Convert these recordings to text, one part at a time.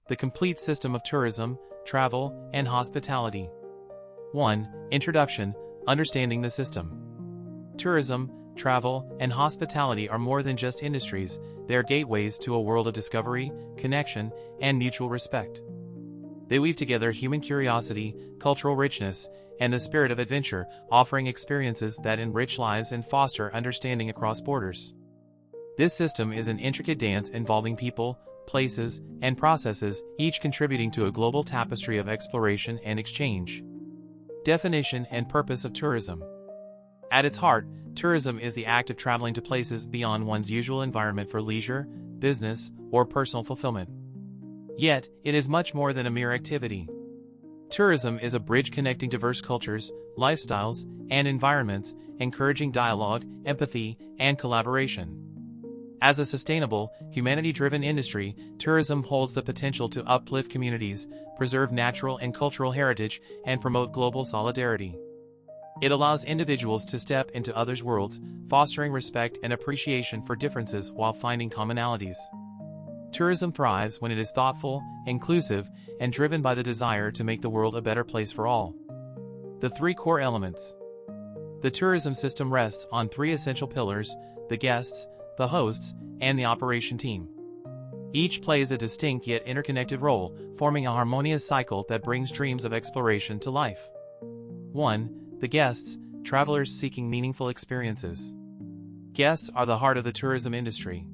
The complete system of tourism, travel, and hospitality. 1. Introduction, understanding the system. Tourism, travel, and hospitality are more than just industries, they are gateways to a world of discovery, connection, and mutual respect. They weave together human curiosity, cultural richness, and the spirit of adventure, offering experiences that enrich lives and foster understanding across borders. This system is an intricate dance involving people, places, and processes, each contributing to a global tapestry of exploration and exchange. Definition and purpose of tourism. At its heart, tourism is the act of traveling to places beyond one's usual environment for leisure, business, or personal fulfillment. Yet, it is much more than a mere activity. Tourism is a bridge connecting diverse cultures, lifestyles, and environments, encouraging dialogue, empathy, and collaboration. As a sustainable, humanity-driven industry, tourism holds the potential to uplift communities, preserve natural and cultural heritage, and promote global solidarity. It allows individuals to step into others' worlds, fostering respect and appreciation for differences while finding commonalities. Tourism thrives when it is thoughtful, inclusive, and driven by the desire to make the world a better place for all. The three core elements. The tourism system rests on three essential pillars: the guests, the hosts, and the operation team. Each plays a distinct yet interconnected role, forming a harmonious cycle that brings dreams of exploration to life. 1. The guests, travelers seeking meaningful experiences. Guests are the heart of the tourism industry.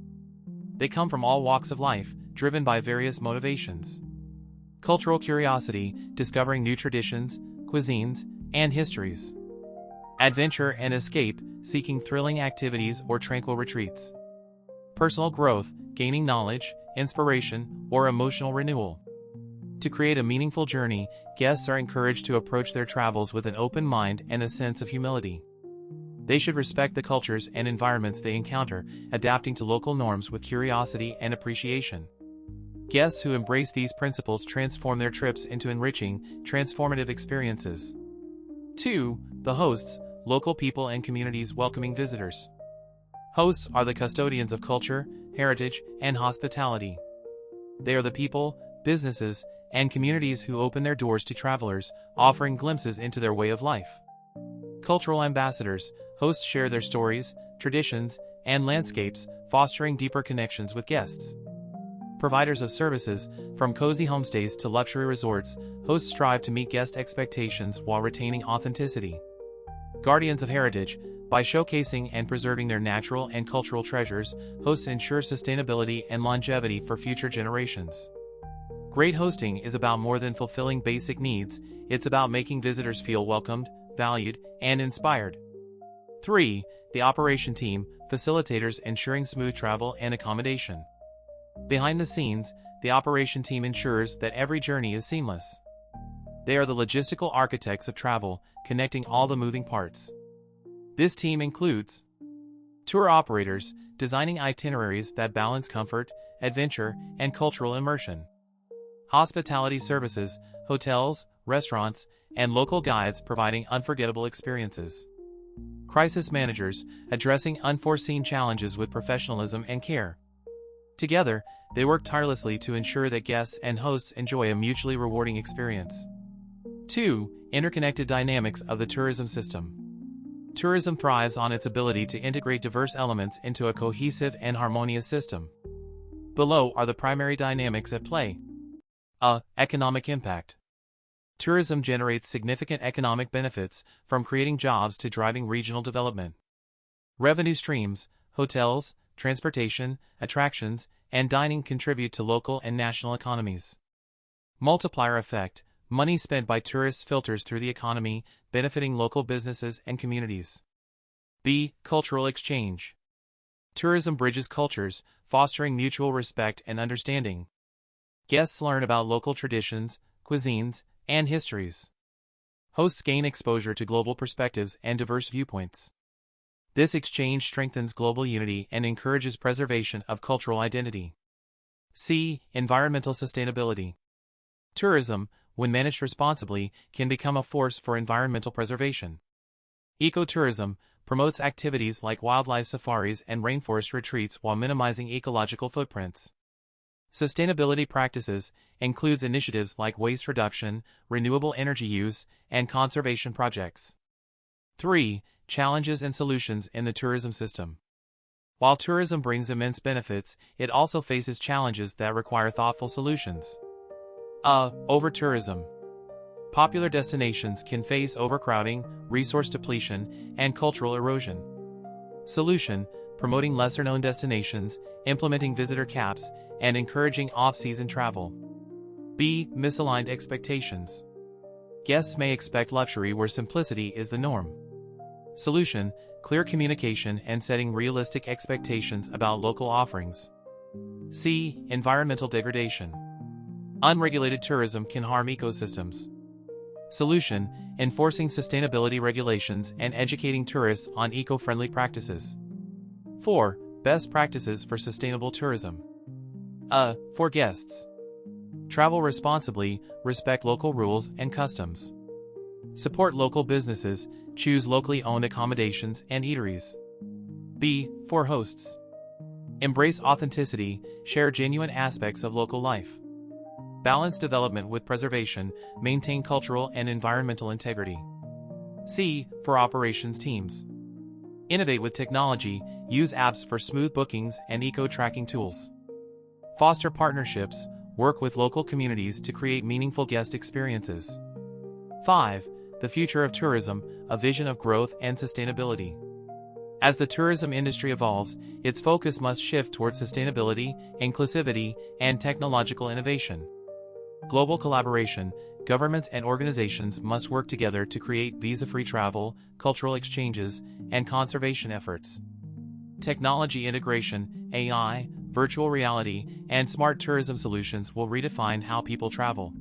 They come from all walks of life, driven by various motivations. Cultural curiosity, discovering new traditions, cuisines, and histories. Adventure and escape, seeking thrilling activities or tranquil retreats. Personal growth, gaining knowledge, inspiration, or emotional renewal. To create a meaningful journey, guests are encouraged to approach their travels with an open mind and a sense of humility. They should respect the cultures and environments they encounter, adapting to local norms with curiosity and appreciation. Guests who embrace these principles transform their trips into enriching, transformative experiences. 2. The hosts, local people and communities welcoming visitors. Hosts are the custodians of culture, heritage, and hospitality. They are the people, businesses, and communities who open their doors to travelers, offering glimpses into their way of life. Cultural ambassadors, hosts share their stories, traditions, and landscapes, fostering deeper connections with guests. Providers of services, from cozy homestays to luxury resorts, hosts strive to meet guest expectations while retaining authenticity. Guardians of heritage, by showcasing and preserving their natural and cultural treasures, hosts ensure sustainability and longevity for future generations. Great hosting is about more than fulfilling basic needs, it's about making visitors feel welcomed, valued, and inspired. 3. The operation team, facilitators ensuring smooth travel and accommodation. Behind the scenes, the operation team ensures that every journey is seamless. They are the logistical architects of travel, connecting all the moving parts. This team includes tour operators, designing itineraries that balance comfort, adventure, and cultural immersion. Hospitality services, hotels, restaurants, and local guides providing unforgettable experiences. Crisis managers, addressing unforeseen challenges with professionalism and care. Together, they work tirelessly to ensure that guests and hosts enjoy a mutually rewarding experience. 2. Interconnected dynamics of the tourism system. Tourism thrives on its ability to integrate diverse elements into a cohesive and harmonious system. Below are the primary dynamics at play. A. Economic impact. Tourism generates significant economic benefits, from creating jobs to driving regional development. Revenue streams, hotels, transportation, attractions, and dining contribute to local and national economies. Multiplier effect, money spent by tourists filters through the economy, benefiting local businesses and communities. B. Cultural exchange. Tourism bridges cultures, fostering mutual respect and understanding. Guests learn about local traditions, cuisines, and histories. Hosts gain exposure to global perspectives and diverse viewpoints. This exchange strengthens global unity and encourages preservation of cultural identity. C. Environmental sustainability. Tourism, when managed responsibly, can become a force for environmental preservation. Ecotourism promotes activities like wildlife safaris and rainforest retreats while minimizing ecological footprints. Sustainability practices includes initiatives like waste reduction, renewable energy use, and conservation projects. 3. Challenges and solutions in the tourism system. While tourism brings immense benefits, it also faces challenges that require thoughtful solutions. Over-tourism. Popular destinations can face overcrowding, resource depletion, and cultural erosion. Solution: promoting lesser-known destinations, implementing visitor caps, and encouraging off-season travel. B. Misaligned expectations. Guests may expect luxury where simplicity is the norm. Solution: clear communication and setting realistic expectations about local offerings. C. Environmental degradation. Unregulated tourism can harm ecosystems. Solution: enforcing sustainability regulations and educating tourists on eco-friendly practices. 4. Best practices for sustainable tourism. For guests. Travel responsibly, respect local rules and customs. Support local businesses, choose locally owned accommodations and eateries. B. For hosts. Embrace authenticity, share genuine aspects of local life. Balance development with preservation, maintain cultural and environmental integrity. C. For operations teams. Innovate with technology, use apps for smooth bookings and eco-tracking tools. Foster partnerships, work with local communities to create meaningful guest experiences. 5. The future of tourism, a vision of growth and sustainability. As the tourism industry evolves, its focus must shift towards sustainability, inclusivity, and technological innovation. Global collaboration, governments and organizations must work together to create visa-free travel, cultural exchanges, and conservation efforts. Technology integration, AI, virtual reality, and smart tourism solutions will redefine how people travel.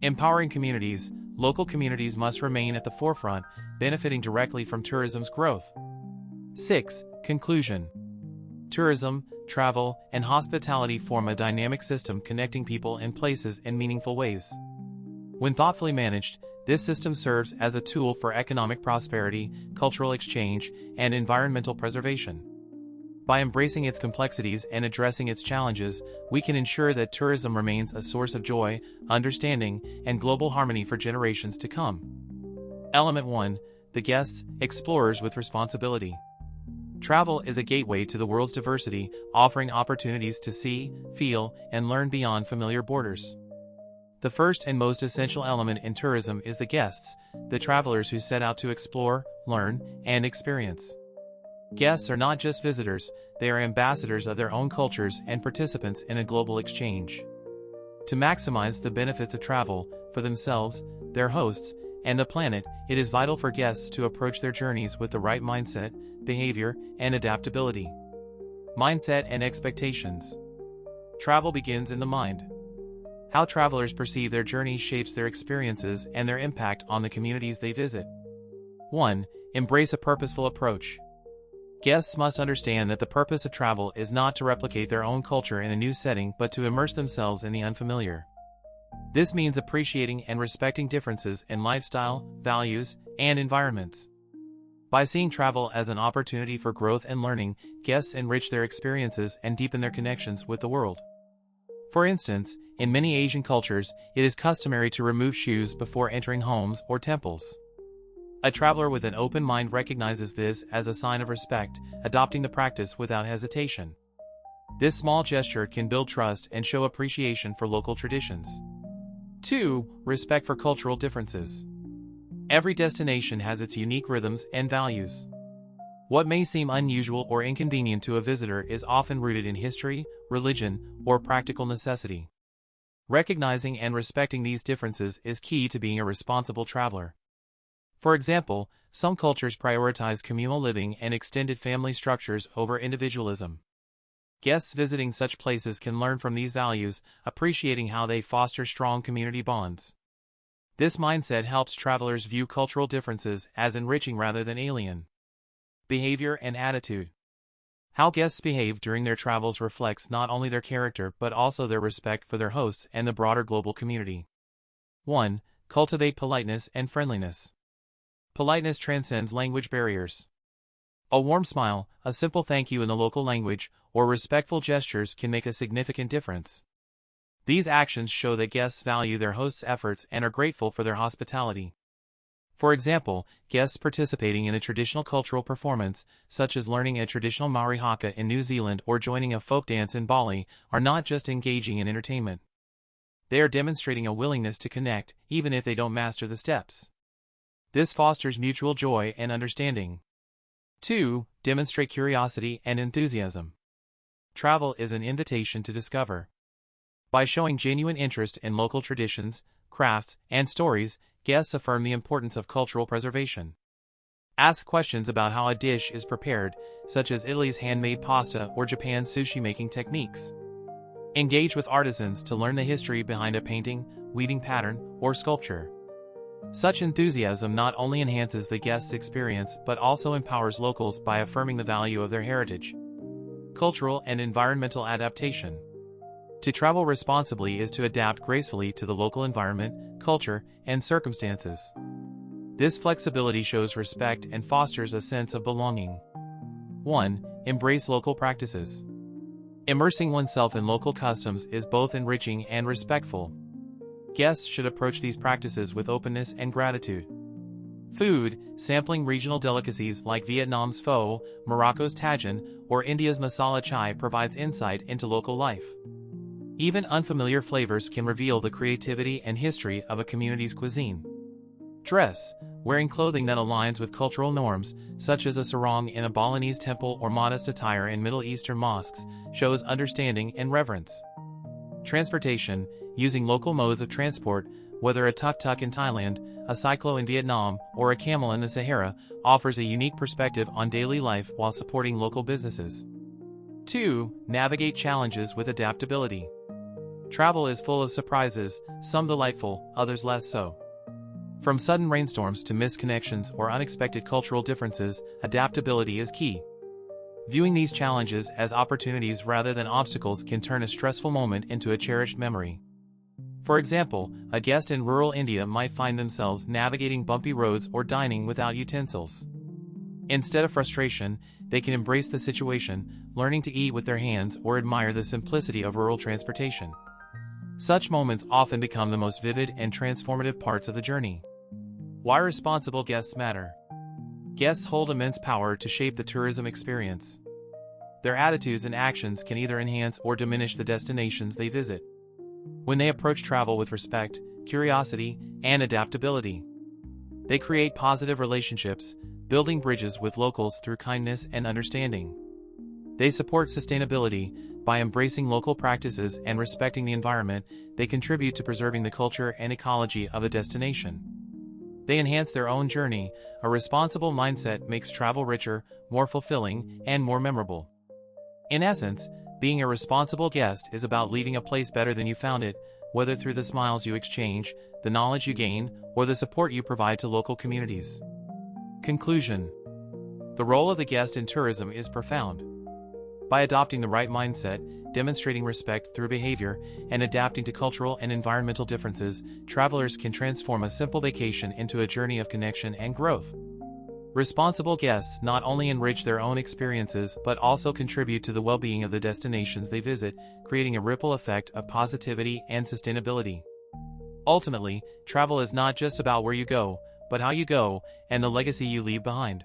Empowering communities, local communities must remain at the forefront, benefiting directly from tourism's growth. 6. Conclusion. Tourism, travel, and hospitality form a dynamic system connecting people and places in meaningful ways. When thoughtfully managed, this system serves as a tool for economic prosperity, cultural exchange, and environmental preservation. By embracing its complexities and addressing its challenges, we can ensure that tourism remains a source of joy, understanding, and global harmony for generations to come. Element 1. The guests, explorers with responsibility. Travel is a gateway to the world's diversity, offering opportunities to see, feel, and learn beyond familiar borders. The first and most essential element in tourism is the guests, the travelers who set out to explore, learn, and experience. Guests are not just visitors, they are ambassadors of their own cultures and participants in a global exchange. To maximize the benefits of travel, for themselves, their hosts, and the planet, it is vital for guests to approach their journeys with the right mindset, behavior, and adaptability. Mindset and expectations. Travel begins in the mind. How travelers perceive their journey shapes their experiences and their impact on the communities they visit. 1. Embrace a purposeful approach. Guests must understand that the purpose of travel is not to replicate their own culture in a new setting but to immerse themselves in the unfamiliar. This means appreciating and respecting differences in lifestyle, values, and environments. By seeing travel as an opportunity for growth and learning, guests enrich their experiences and deepen their connections with the world. For instance, in many Asian cultures, it is customary to remove shoes before entering homes or temples. A traveler with an open mind recognizes this as a sign of respect, adopting the practice without hesitation. This small gesture can build trust and show appreciation for local traditions. 2. Respect for cultural differences. Every destination has its unique rhythms and values. What may seem unusual or inconvenient to a visitor is often rooted in history, religion, or practical necessity. Recognizing and respecting these differences is key to being a responsible traveler. For example, some cultures prioritize communal living and extended family structures over individualism. Guests visiting such places can learn from these values, appreciating how they foster strong community bonds. This mindset helps travelers view cultural differences as enriching rather than alien. Behavior and attitude. How guests behave during their travels reflects not only their character but also their respect for their hosts and the broader global community. 1. Cultivate politeness and friendliness. Politeness transcends language barriers. A warm smile, a simple thank you in the local language, or respectful gestures can make a significant difference. These actions show that guests value their host's efforts and are grateful for their hospitality. For example, guests participating in a traditional cultural performance, such as learning a traditional Maori haka in New Zealand or joining a folk dance in Bali, are not just engaging in entertainment. They are demonstrating a willingness to connect, even if they don't master the steps. This fosters mutual joy and understanding. 2. Demonstrate curiosity and enthusiasm. Travel is an invitation to discover. By showing genuine interest in local traditions, crafts, and stories, guests affirm the importance of cultural preservation. Ask questions about how a dish is prepared, such as Italy's handmade pasta or Japan's sushi-making techniques. Engage with artisans to learn the history behind a painting, weaving pattern, or sculpture. Such enthusiasm not only enhances the guest's experience but also empowers locals by affirming the value of their heritage. Cultural and environmental adaptation. To travel responsibly is to adapt gracefully to the local environment, culture, and circumstances. This flexibility shows respect and fosters a sense of belonging. 1. Embrace local practices. Immersing oneself in local customs is both enriching and respectful. Guests should approach these practices with openness and gratitude. Food, sampling regional delicacies like Vietnam's pho, Morocco's tagine, or India's masala chai provides insight into local life. Even unfamiliar flavors can reveal the creativity and history of a community's cuisine. Dress, wearing clothing that aligns with cultural norms, such as a sarong in a Balinese temple or modest attire in Middle Eastern mosques, shows understanding and reverence. Transportation, using local modes of transport, whether a tuk-tuk in Thailand, a cyclo in Vietnam, or a camel in the Sahara, offers a unique perspective on daily life while supporting local businesses. 2. Navigate challenges with adaptability. Travel is full of surprises, some delightful, others less so. From sudden rainstorms to missed connections or unexpected cultural differences, adaptability is key. Viewing these challenges as opportunities rather than obstacles can turn a stressful moment into a cherished memory. For example, a guest in rural India might find themselves navigating bumpy roads or dining without utensils. Instead of frustration, they can embrace the situation, learning to eat with their hands or admire the simplicity of rural transportation. Such moments often become the most vivid and transformative parts of the journey. Why responsible guests matter. Guests hold immense power to shape the tourism experience. Their attitudes and actions can either enhance or diminish the destinations they visit. When they approach travel with respect, curiosity, and adaptability, they create positive relationships, building bridges with locals through kindness and understanding. They support sustainability. By embracing local practices and respecting the environment, they contribute to preserving the culture and ecology of a destination. They enhance their own journey. A responsible mindset makes travel richer, more fulfilling, and more memorable. In essence, being a responsible guest is about leaving a place better than you found it, whether through the smiles you exchange, the knowledge you gain, or the support you provide to local communities. Conclusion. The role of the guest in tourism is profound. By adopting the right mindset, demonstrating respect through behavior, and adapting to cultural and environmental differences, travelers can transform a simple vacation into a journey of connection and growth. Responsible guests not only enrich their own experiences but also contribute to the well-being of the destinations they visit, creating a ripple effect of positivity and sustainability. Ultimately, travel is not just about where you go, but how you go, and the legacy you leave behind.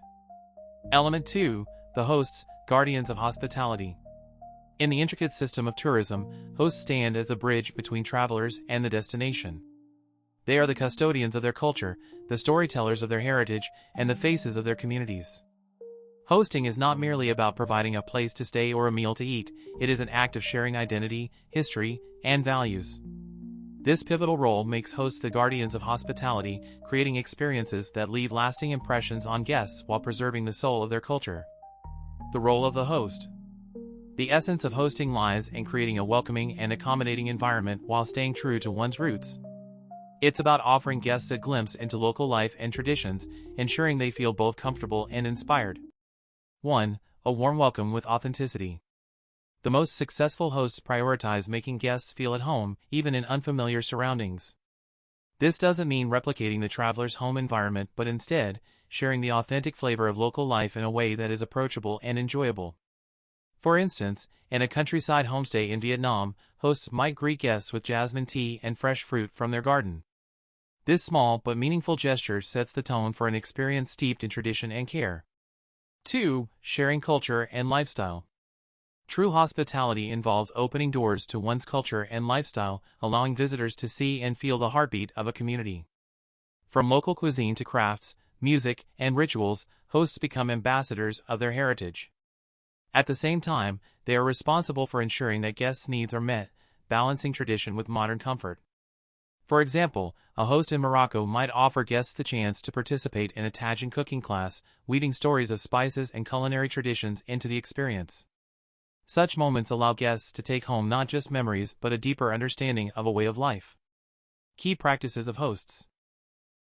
Element 2. The hosts, guardians of hospitality. In the intricate system of tourism, hosts stand as the bridge between travelers and the destination. They are the custodians of their culture, the storytellers of their heritage, and the faces of their communities. Hosting is not merely about providing a place to stay or a meal to eat, it is an act of sharing identity, history, and values. This pivotal role makes hosts the guardians of hospitality, creating experiences that leave lasting impressions on guests while preserving the soul of their culture. The role of the host. The essence of hosting lies in creating a welcoming and accommodating environment while staying true to one's roots. It's about offering guests a glimpse into local life and traditions, ensuring they feel both comfortable and inspired. 1. A warm welcome with authenticity. The most successful hosts prioritize making guests feel at home, even in unfamiliar surroundings. This doesn't mean replicating the traveler's home environment but instead, sharing the authentic flavor of local life in a way that is approachable and enjoyable. For instance, in a countryside homestay in Vietnam, hosts might greet guests with jasmine tea and fresh fruit from their garden. This small but meaningful gesture sets the tone for an experience steeped in tradition and care. 2. Sharing culture and lifestyle. True hospitality involves opening doors to one's culture and lifestyle, allowing visitors to see and feel the heartbeat of a community. From local cuisine to crafts, music, and rituals, hosts become ambassadors of their heritage. At the same time, they are responsible for ensuring that guests' needs are met, balancing tradition with modern comfort. For example, a host in Morocco might offer guests the chance to participate in a Tajin cooking class, weaving stories of spices and culinary traditions into the experience. Such moments allow guests to take home not just memories but a deeper understanding of a way of life. Key practices of hosts.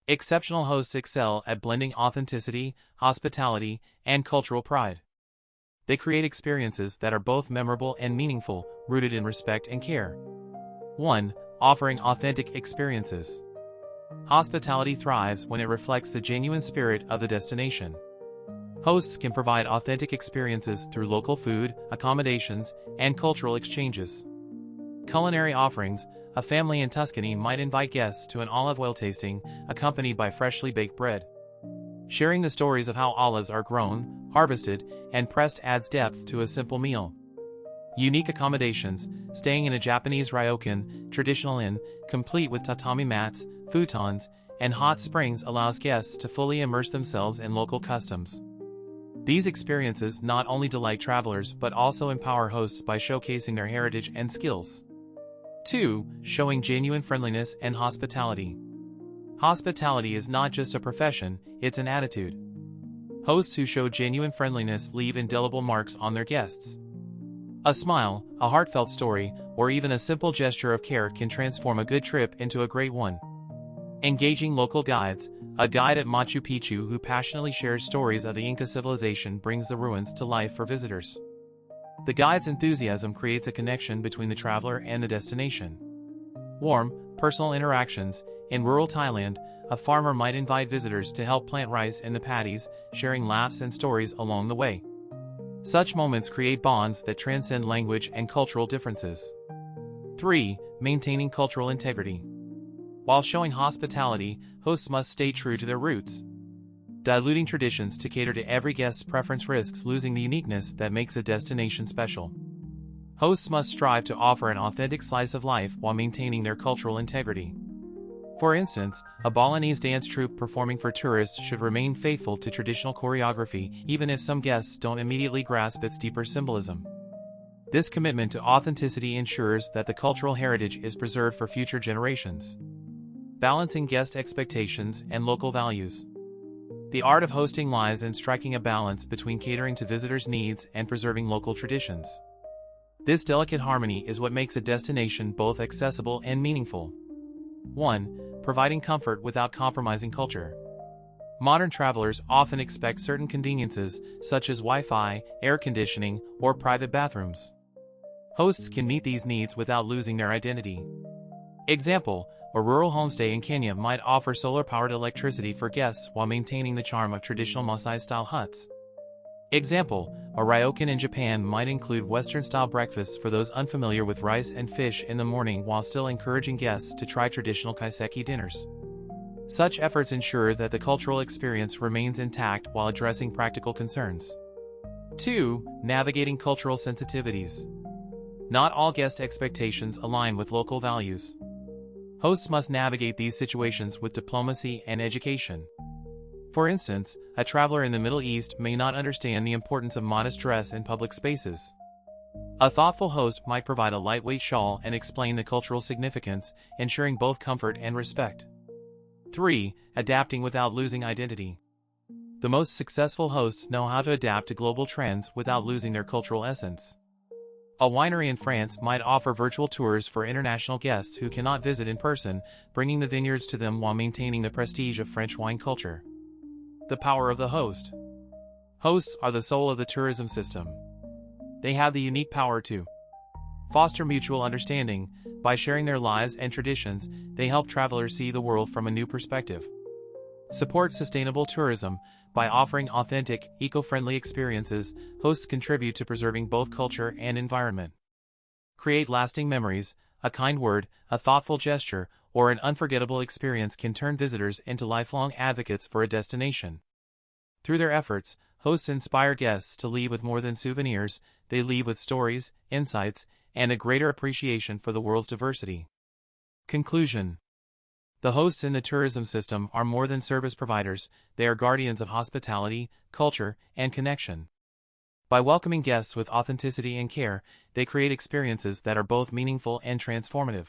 Exceptional hosts excel at blending authenticity, hospitality, and cultural pride. They create experiences that are both memorable and meaningful, rooted in respect and care. 1. Offering authentic experiences. Hospitality thrives when it reflects the genuine spirit of the destination. Hosts can provide authentic experiences through local food, accommodations, and cultural exchanges. Culinary offerings. A family in Tuscany might invite guests to an olive oil tasting, accompanied by freshly baked bread. Sharing the stories of how olives are grown, harvested, and pressed adds depth to a simple meal. Unique accommodations. Staying in a Japanese ryokan, traditional inn, complete with tatami mats, futons, and hot springs allows guests to fully immerse themselves in local customs. These experiences not only delight travelers but also empower hosts by showcasing their heritage and skills. 2. Showing genuine friendliness and hospitality. Hospitality is not just a profession, it's an attitude. Hosts who show genuine friendliness leave indelible marks on their guests. A smile, a heartfelt story, or even a simple gesture of care can transform a good trip into a great one. Engaging local guides. A guide at Machu Picchu who passionately shares stories of the Inca civilization brings the ruins to life for visitors. The guide's enthusiasm creates a connection between the traveler and the destination. Warm, personal interactions. In rural Thailand, a farmer might invite visitors to help plant rice in the paddies, sharing laughs and stories along the way. Such moments create bonds that transcend language and cultural differences. 3. Maintaining cultural integrity. While showing hospitality, hosts must stay true to their roots. Diluting traditions to cater to every guest's preference risks losing the uniqueness that makes a destination special. Hosts must strive to offer an authentic slice of life while maintaining their cultural integrity. For instance, a Balinese dance troupe performing for tourists should remain faithful to traditional choreography even if some guests don't immediately grasp its deeper symbolism. This commitment to authenticity ensures that the cultural heritage is preserved for future generations. Balancing guest expectations and local values. The art of hosting lies in striking a balance between catering to visitors' needs and preserving local traditions. This delicate harmony is what makes a destination both accessible and meaningful. 1. Providing comfort without compromising culture. Modern travelers often expect certain conveniences, such as Wi-Fi, air conditioning, or private bathrooms. Hosts can meet these needs without losing their identity. Example, a rural homestay in Kenya might offer solar-powered electricity for guests while maintaining the charm of traditional Maasai-style huts. Example, a ryokan in Japan might include Western-style breakfasts for those unfamiliar with rice and fish in the morning while still encouraging guests to try traditional kaiseki dinners. Such efforts ensure that the cultural experience remains intact while addressing practical concerns. 2. Navigating cultural sensitivities. Not all guest expectations align with local values. Hosts must navigate these situations with diplomacy and education. For instance, a traveler in the Middle East may not understand the importance of modest dress in public spaces. A thoughtful host might provide a lightweight shawl and explain the cultural significance, ensuring both comfort and respect. 3. Adapting without losing identity. The most successful hosts know how to adapt to global trends without losing their cultural essence. A winery in France might offer virtual tours for international guests who cannot visit in person, bringing the vineyards to them while maintaining the prestige of French wine culture. The power of the host. Hosts are the soul of the tourism system. They have the unique power to foster mutual understanding. By sharing their lives and traditions, they help travelers see the world from a new perspective. Support sustainable tourism. By offering authentic, eco-friendly experiences, hosts contribute to preserving both culture and environment. Create lasting memories. A kind word, a thoughtful gesture, or an unforgettable experience can turn visitors into lifelong advocates for a destination. Through their efforts, hosts inspire guests to leave with more than souvenirs. They leave with stories, insights, and a greater appreciation for the world's diversity. Conclusion. The hosts in the tourism system are more than service providers, they are guardians of hospitality, culture, and connection. By welcoming guests with authenticity and care, they create experiences that are both meaningful and transformative.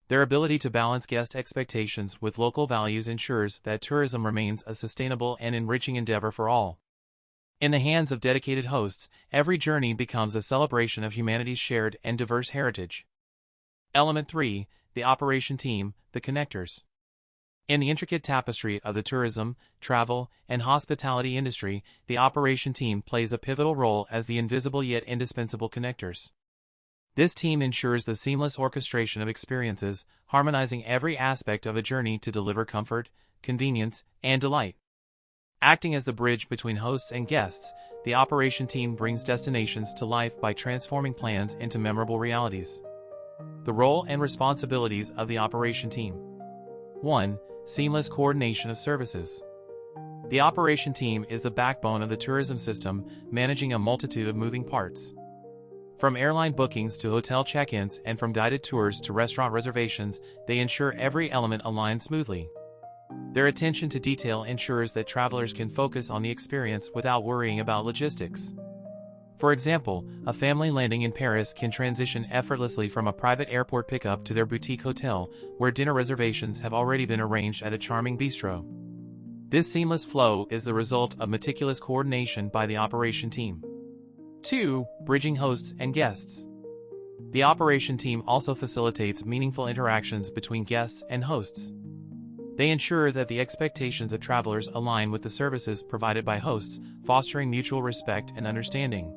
Their ability to balance guest expectations with local values ensures that tourism remains a sustainable and enriching endeavor for all. In the hands of dedicated hosts, every journey becomes a celebration of humanity's shared and diverse heritage. Element 3. The operation team, the connectors. In the intricate tapestry of the tourism, travel, and hospitality industry, the operation team plays a pivotal role as the invisible yet indispensable connectors. This team ensures the seamless orchestration of experiences, harmonizing every aspect of a journey to deliver comfort, convenience, and delight. Acting as the bridge between hosts and guests, the operation team brings destinations to life by transforming plans into memorable realities. The role and responsibilities of the operation team. 1. Seamless coordination of services. The operation team is the backbone of the tourism system, managing a multitude of moving parts. From airline bookings to hotel check-ins and from guided tours to restaurant reservations, they ensure every element aligns smoothly. Their attention to detail ensures that travelers can focus on the experience without worrying about logistics. For example, a family landing in Paris can transition effortlessly from a private airport pickup to their boutique hotel, where dinner reservations have already been arranged at a charming bistro. This seamless flow is the result of meticulous coordination by the operation team. 2. Bridging hosts and guests. The operation team also facilitates meaningful interactions between guests and hosts. They ensure that the expectations of travelers align with the services provided by hosts, fostering mutual respect and understanding.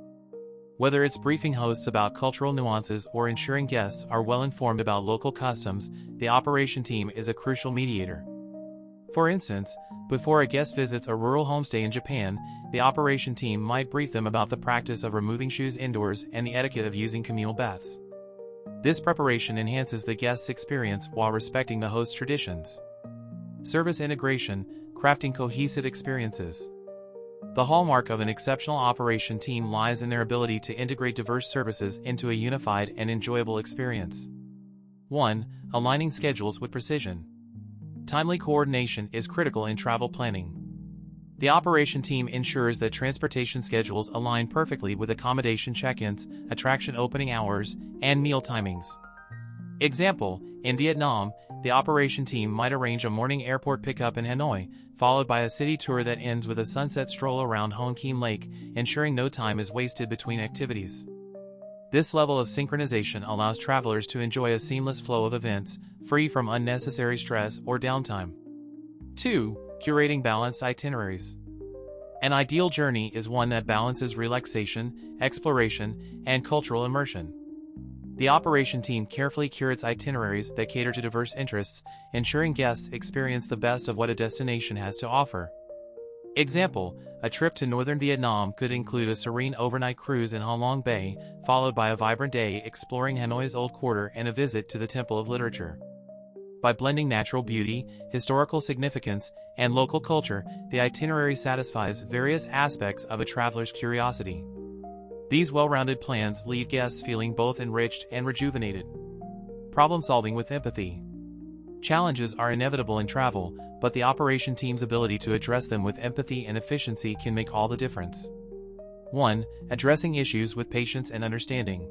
Whether it's briefing hosts about cultural nuances or ensuring guests are well informed about local customs, the operation team is a crucial mediator. For instance, before a guest visits a rural homestay in Japan, the operation team might brief them about the practice of removing shoes indoors and the etiquette of using communal baths. This preparation enhances the guest's experience while respecting the host's traditions. Service integration, crafting cohesive experiences. The hallmark of an exceptional operation team lies in their ability to integrate diverse services into a unified and enjoyable experience. 1. Aligning schedules with precision. Timely coordination is critical in travel planning. The operation team ensures that transportation schedules align perfectly with accommodation check-ins, attraction opening hours, and meal timings. Example, in Vietnam, the operation team might arrange a morning airport pickup in Hanoi, followed by a city tour that ends with a sunset stroll around Hon Kim Lake, ensuring no time is wasted between activities. This level of synchronization allows travelers to enjoy a seamless flow of events, free from unnecessary stress or downtime. 2. Curating balanced itineraries. An ideal journey is one that balances relaxation, exploration, and cultural immersion. The operation team carefully curates itineraries that cater to diverse interests, ensuring guests experience the best of what a destination has to offer. Example, a trip to northern Vietnam could include a serene overnight cruise in Ha Long Bay, followed by a vibrant day exploring Hanoi's Old Quarter and a visit to the Temple of Literature. By blending natural beauty, historical significance, and local culture, the itinerary satisfies various aspects of a traveler's curiosity. These well-rounded plans leave guests feeling both enriched and rejuvenated. Problem solving with empathy. Challenges are inevitable in travel, but the operation team's ability to address them with empathy and efficiency can make all the difference. 1. Addressing issues with patience and understanding.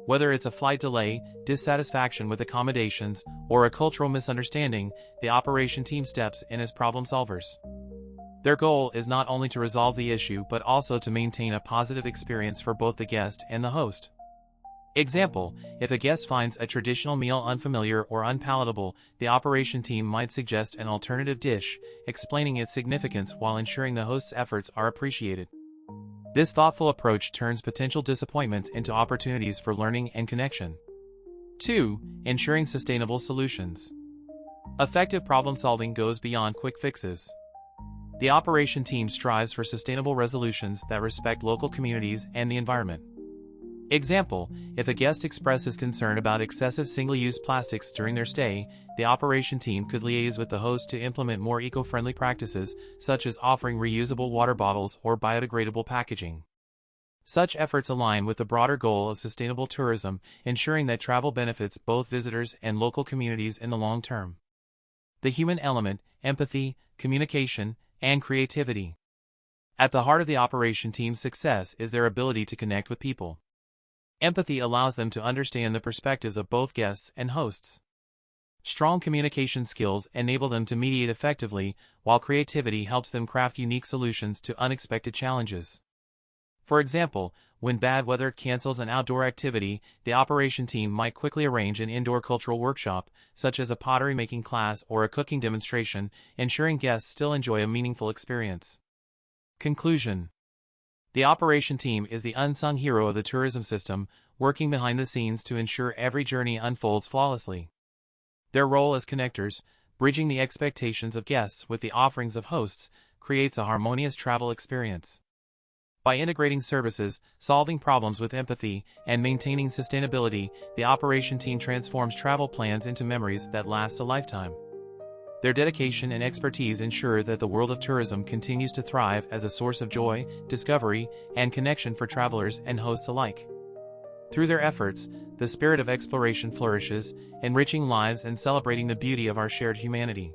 Whether it's a flight delay, dissatisfaction with accommodations, or a cultural misunderstanding, the operation team steps in as problem solvers. Their goal is not only to resolve the issue but also to maintain a positive experience for both the guest and the host. Example, if a guest finds a traditional meal unfamiliar or unpalatable, the operation team might suggest an alternative dish, explaining its significance while ensuring the host's efforts are appreciated. This thoughtful approach turns potential disappointments into opportunities for learning and connection. 2. Ensuring sustainable solutions. Effective problem solving goes beyond quick fixes. The operation team strives for sustainable resolutions that respect local communities and the environment. Example, if a guest expresses concern about excessive single-use plastics during their stay, the operation team could liaise with the host to implement more eco-friendly practices, such as offering reusable water bottles or biodegradable packaging. Such efforts align with the broader goal of sustainable tourism, ensuring that travel benefits both visitors and local communities in the long term. The human element, empathy, communication, and creativity. At the heart of the operation team's success is their ability to connect with people. Empathy allows them to understand the perspectives of both guests and hosts. Strong communication skills enable them to mediate effectively, while creativity helps them craft unique solutions to unexpected challenges. For example, when bad weather cancels an outdoor activity, the operation team might quickly arrange an indoor cultural workshop, such as a pottery making class or a cooking demonstration, ensuring guests still enjoy a meaningful experience. Conclusion. The operation team is the unsung hero of the tourism system, working behind the scenes to ensure every journey unfolds flawlessly. Their role as connectors, bridging the expectations of guests with the offerings of hosts, creates a harmonious travel experience. By integrating services, solving problems with empathy, and maintaining sustainability, the operation team transforms travel plans into memories that last a lifetime. Their dedication and expertise ensure that the world of tourism continues to thrive as a source of joy, discovery, and connection for travelers and hosts alike. Through their efforts, the spirit of exploration flourishes, enriching lives and celebrating the beauty of our shared humanity.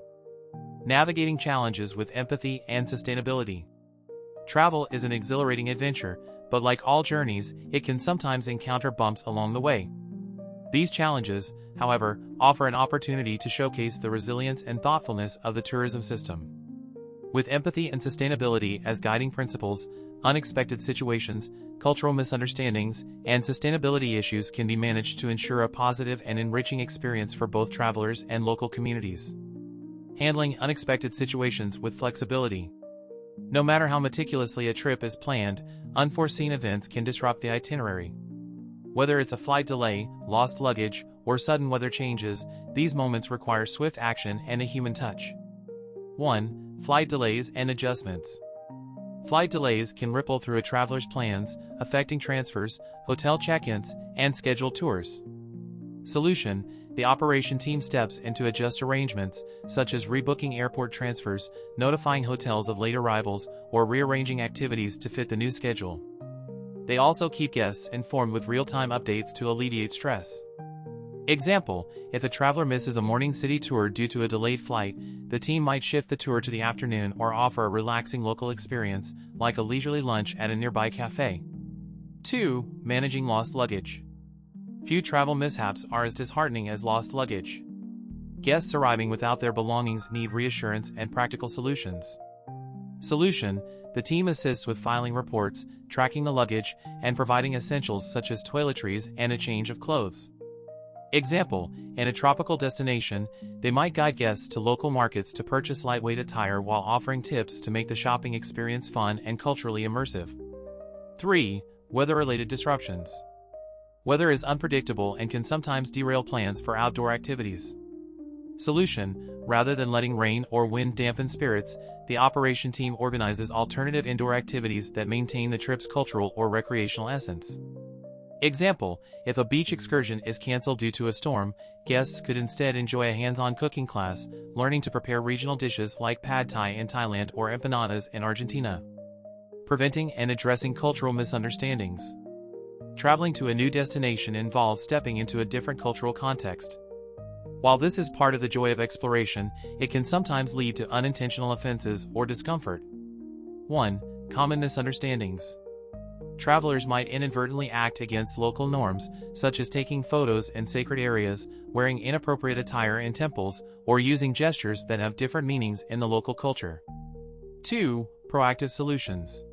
Navigating challenges with empathy and sustainability. Travel is an exhilarating adventure, but like all journeys, it can sometimes encounter bumps along the way. These challenges, however, offer an opportunity to showcase the resilience and thoughtfulness of the tourism system. With empathy and sustainability as guiding principles, unexpected situations, cultural misunderstandings, and sustainability issues can be managed to ensure a positive and enriching experience for both travelers and local communities. Handling unexpected situations with flexibility. No matter how meticulously a trip is planned, unforeseen events can disrupt the itinerary. Whether it's a flight delay, lost luggage, or sudden weather changes, these moments require swift action and a human touch. 1. Flight delays and adjustments. Flight delays can ripple through a traveler's plans, affecting transfers, hotel check-ins, and scheduled tours. Solution: the operation team steps in to adjust arrangements, such as rebooking airport transfers, notifying hotels of late arrivals, or rearranging activities to fit the new schedule. They also keep guests informed with real-time updates to alleviate stress. Example, if a traveler misses a morning city tour due to a delayed flight, the team might shift the tour to the afternoon or offer a relaxing local experience, like a leisurely lunch at a nearby cafe. 2. Managing lost luggage. Few travel mishaps are as disheartening as lost luggage. Guests arriving without their belongings need reassurance and practical solutions. Solution: the team assists with filing reports, tracking the luggage, and providing essentials such as toiletries and a change of clothes. Example, in a tropical destination, they might guide guests to local markets to purchase lightweight attire while offering tips to make the shopping experience fun and culturally immersive. 3. Weather-related disruptions. Weather is unpredictable and can sometimes derail plans for outdoor activities. Solution: rather than letting rain or wind dampen spirits, the operation team organizes alternative indoor activities that maintain the trip's cultural or recreational essence. Example, if a beach excursion is canceled due to a storm, guests could instead enjoy a hands-on cooking class, learning to prepare regional dishes like pad thai in Thailand or empanadas in Argentina. Preventing and addressing cultural misunderstandings. Traveling to a new destination involves stepping into a different cultural context. While this is part of the joy of exploration, it can sometimes lead to unintentional offenses or discomfort. 1. Common misunderstandings. Travelers might inadvertently act against local norms, such as taking photos in sacred areas, wearing inappropriate attire in temples, or using gestures that have different meanings in the local culture. 2. Proactive solutions.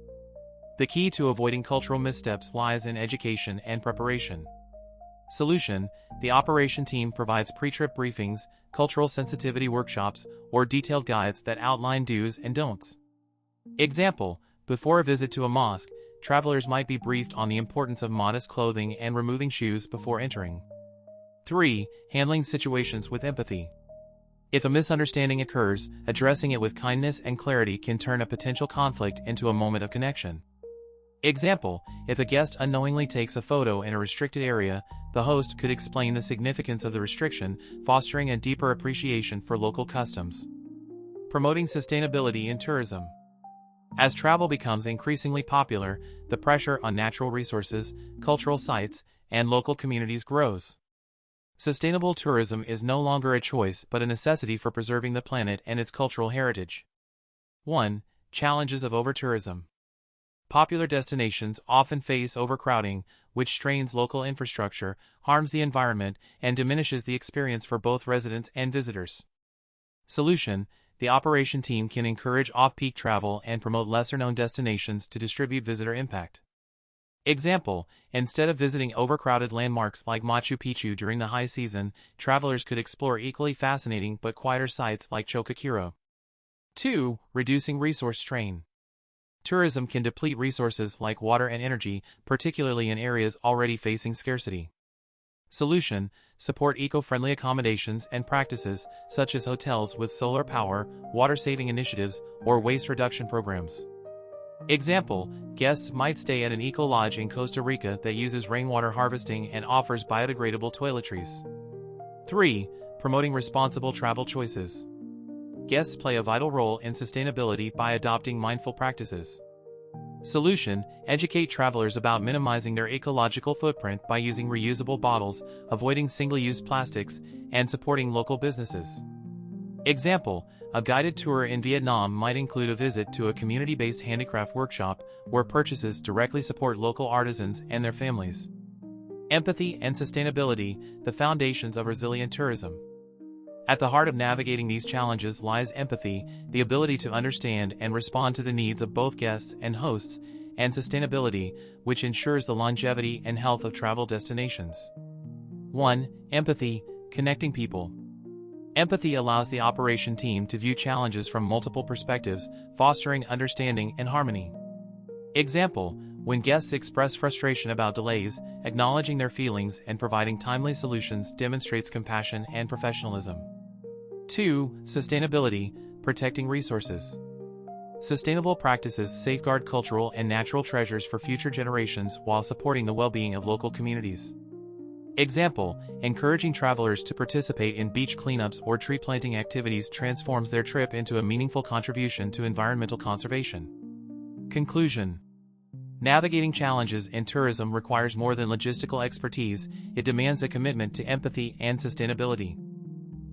The key to avoiding cultural missteps lies in education and preparation. Solution: the operation team provides pre-trip briefings, cultural sensitivity workshops, or detailed guides that outline do's and don'ts. Example, before a visit to a mosque, travelers might be briefed on the importance of modest clothing and removing shoes before entering. 3. Handling situations with empathy. If a misunderstanding occurs, addressing it with kindness and clarity can turn a potential conflict into a moment of connection. Example, if a guest unknowingly takes a photo in a restricted area, the host could explain the significance of the restriction, fostering a deeper appreciation for local customs. Promoting sustainability in tourism. As travel becomes increasingly popular, the pressure on natural resources, cultural sites, and local communities grows. Sustainable tourism is no longer a choice but a necessity for preserving the planet and its cultural heritage. 1. Challenges of over-tourism. Popular destinations often face overcrowding, which strains local infrastructure, harms the environment, and diminishes the experience for both residents and visitors. Solution: the operation team can encourage off-peak travel and promote lesser-known destinations to distribute visitor impact. Example, instead of visiting overcrowded landmarks like Machu Picchu during the high season, travelers could explore equally fascinating but quieter sites like Choqquequirau. 2. Reducing resource strain. Tourism can deplete resources like water and energy, particularly in areas already facing scarcity. Solution: support eco-friendly accommodations and practices, such as hotels with solar power, water-saving initiatives, or waste reduction programs. Example, guests might stay at an eco-lodge in Costa Rica that uses rainwater harvesting and offers biodegradable toiletries. 3. Promoting responsible travel choices. Guests play a vital role in sustainability by adopting mindful practices. Solution: educate travelers about minimizing their ecological footprint by using reusable bottles, avoiding single-use plastics, and supporting local businesses. Example, a guided tour in Vietnam might include a visit to a community-based handicraft workshop where purchases directly support local artisans and their families. Empathy and sustainability, the foundations of resilient tourism. At the heart of navigating these challenges lies empathy, the ability to understand and respond to the needs of both guests and hosts, and sustainability, which ensures the longevity and health of travel destinations. 1. Empathy, connecting people. Empathy allows the operation team to view challenges from multiple perspectives, fostering understanding and harmony. Example, when guests express frustration about delays, acknowledging their feelings and providing timely solutions demonstrates compassion and professionalism. 2. Sustainability, protecting resources. Sustainable practices safeguard cultural and natural treasures for future generations while supporting the well-being of local communities. Example, encouraging travelers to participate in beach cleanups or tree planting activities transforms their trip into a meaningful contribution to environmental conservation. Conclusion: navigating challenges in tourism requires more than logistical expertise, it demands a commitment to empathy and sustainability.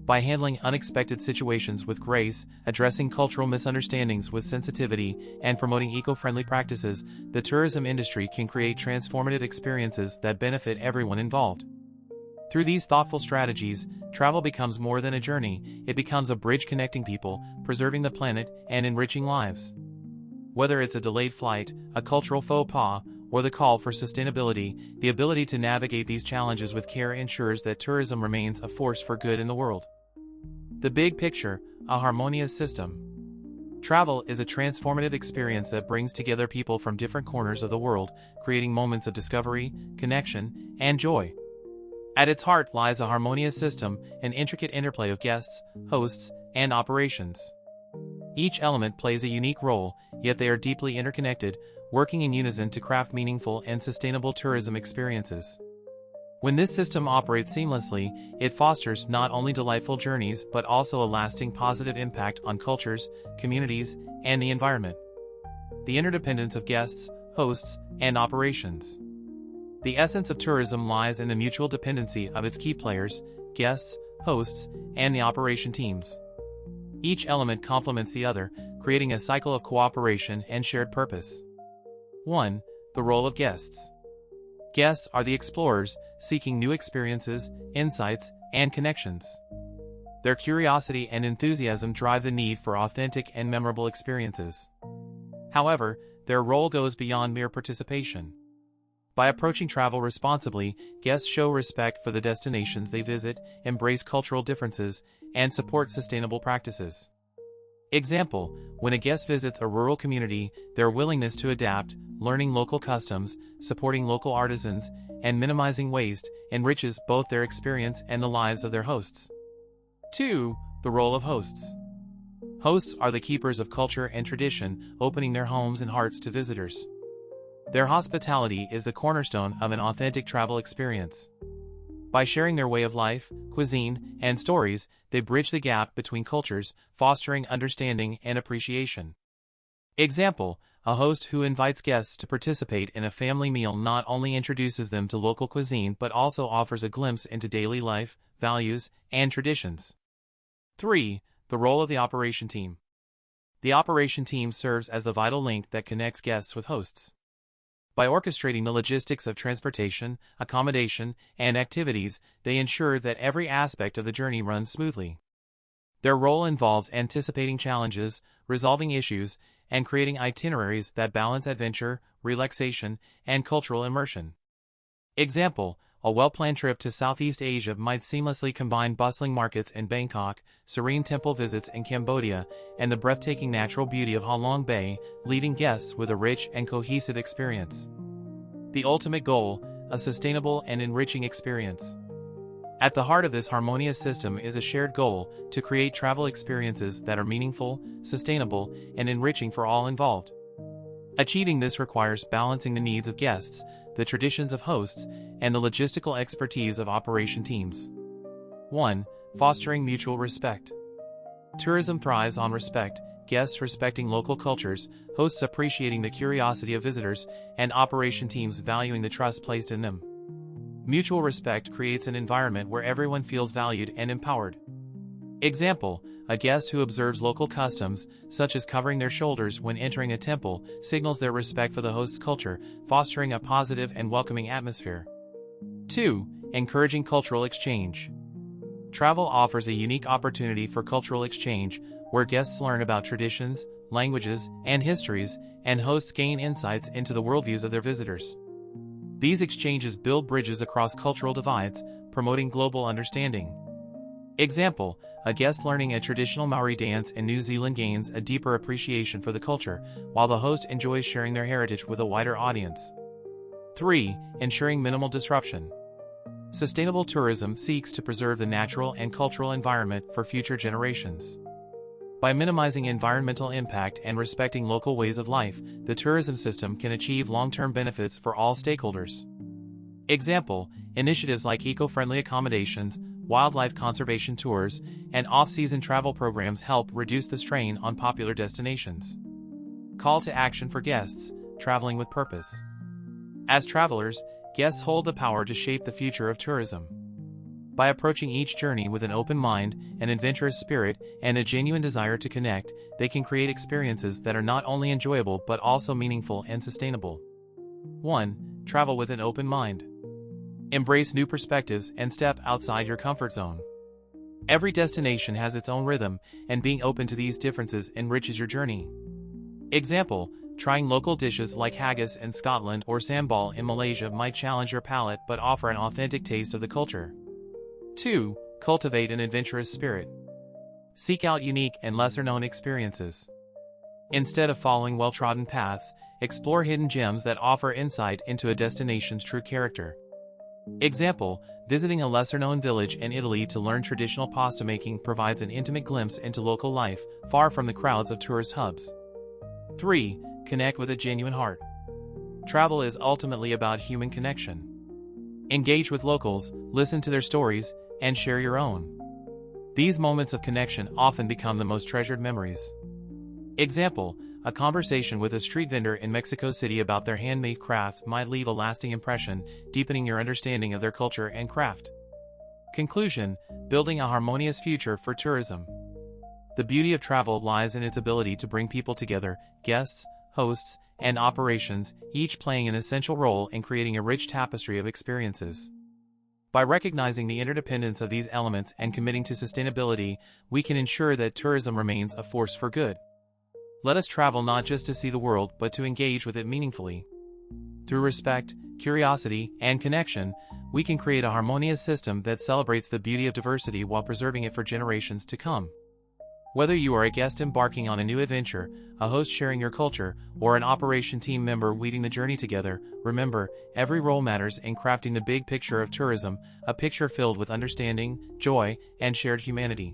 By handling unexpected situations with grace, addressing cultural misunderstandings with sensitivity, and promoting eco-friendly practices, the tourism industry can create transformative experiences that benefit everyone involved. Through these thoughtful strategies, travel becomes more than a journey, it becomes a bridge connecting people, preserving the planet, and enriching lives. Whether it's a delayed flight, a cultural faux pas, or the call for sustainability, the ability to navigate these challenges with care ensures that tourism remains a force for good in the world. The big picture: a harmonious system. Travel is a transformative experience that brings together people from different corners of the world, creating moments of discovery, connection, and joy. At its heart lies a harmonious system, an intricate interplay of guests, hosts, and operations. Each element plays a unique role, yet they are deeply interconnected, working in unison to craft meaningful and sustainable tourism experiences. When this system operates seamlessly, it fosters not only delightful journeys but also a lasting positive impact on cultures, communities, and the environment. The interdependence of guests, hosts, and operations. The essence of tourism lies in the mutual dependency of its key players, guests, hosts, and the operation teams. Each element complements the other, creating a cycle of cooperation and shared purpose. 1. The role of guests. Guests are the explorers, seeking new experiences, insights, and connections. Their curiosity and enthusiasm drive the need for authentic and memorable experiences. However, their role goes beyond mere participation. By approaching travel responsibly, guests show respect for the destinations they visit, embrace cultural differences, and support sustainable practices. Example, when a guest visits a rural community, their willingness to adapt, learning local customs, supporting local artisans, and minimizing waste enriches both their experience and the lives of their hosts. 2. The role of hosts. Hosts are the keepers of culture and tradition, opening their homes and hearts to visitors. Their hospitality is the cornerstone of an authentic travel experience. By sharing their way of life, cuisine, and stories, they bridge the gap between cultures, fostering understanding and appreciation. Example: a host who invites guests to participate in a family meal not only introduces them to local cuisine but also offers a glimpse into daily life, values, and traditions. 3. The role of the operation team. The operation team serves as the vital link that connects guests with hosts. By orchestrating the logistics of transportation, accommodation, and activities, they ensure that every aspect of the journey runs smoothly. Their role involves anticipating challenges, resolving issues, and creating itineraries that balance adventure, relaxation, and cultural immersion. Example: a well-planned trip to Southeast Asia might seamlessly combine bustling markets in Bangkok, serene temple visits in Cambodia, and the breathtaking natural beauty of Ha Long Bay, leaving guests with a rich and cohesive experience. The ultimate goal: a sustainable and enriching experience. At the heart of this harmonious system is a shared goal: to create travel experiences that are meaningful, sustainable, and enriching for all involved. Achieving this requires balancing the needs of guests, the traditions of hosts, and the logistical expertise of operation teams. 1. Fostering mutual respect. Tourism thrives on respect, guests respecting local cultures, hosts appreciating the curiosity of visitors, and operation teams valuing the trust placed in them. Mutual respect creates an environment where everyone feels valued and empowered. Example: a guest who observes local customs, such as covering their shoulders when entering a temple, signals their respect for the host's culture, fostering a positive and welcoming atmosphere. 2. Encouraging cultural exchange. Travel offers a unique opportunity for cultural exchange, where guests learn about traditions, languages, and histories, and hosts gain insights into the worldviews of their visitors. These exchanges build bridges across cultural divides, promoting global understanding. Example: a guest learning a traditional Maori dance in New Zealand gains a deeper appreciation for the culture, while the host enjoys sharing their heritage with a wider audience. 3. Ensuring minimal disruption. Sustainable tourism seeks to preserve the natural and cultural environment for future generations. By minimizing environmental impact and respecting local ways of life, the tourism system can achieve long-term benefits for all stakeholders. Example: initiatives like eco-friendly accommodations, wildlife conservation tours, and off-season travel programs help reduce the strain on popular destinations. Call to action for guests: traveling with purpose. As travelers, guests hold the power to shape the future of tourism. By approaching each journey with an open mind, an adventurous spirit, and a genuine desire to connect, they can create experiences that are not only enjoyable but also meaningful and sustainable. 1. Travel with an open mind. Embrace new perspectives and step outside your comfort zone. Every destination has its own rhythm, and being open to these differences enriches your journey. Example: trying local dishes like haggis in Scotland or sambal in Malaysia might challenge your palate but offer an authentic taste of the culture. 2. Cultivate an adventurous spirit. Seek out unique and lesser-known experiences. Instead of following well-trodden paths, explore hidden gems that offer insight into a destination's true character. Example: visiting a lesser-known village in Italy to learn traditional pasta making provides an intimate glimpse into local life, far from the crowds of tourist hubs. 3. Connect with a genuine heart. Travel is ultimately about human connection. Engage with locals, listen to their stories, and share your own. These moments of connection often become the most treasured memories. Example: a conversation with a street vendor in Mexico City about their handmade crafts might leave a lasting impression, deepening your understanding of their culture and craft. Conclusion: building a harmonious future for tourism. The beauty of travel lies in its ability to bring people together: guests, hosts, and operations, each playing an essential role in creating a rich tapestry of experiences. By recognizing the interdependence of these elements and committing to sustainability, we can ensure that tourism remains a force for good. Let us travel not just to see the world but to engage with it meaningfully. Through respect, curiosity, and connection, we can create a harmonious system that celebrates the beauty of diversity while preserving it for generations to come. Whether you are a guest embarking on a new adventure, a host sharing your culture, or an operation team member leading the journey together, remember, every role matters in crafting the big picture of tourism, a picture filled with understanding, joy, and shared humanity.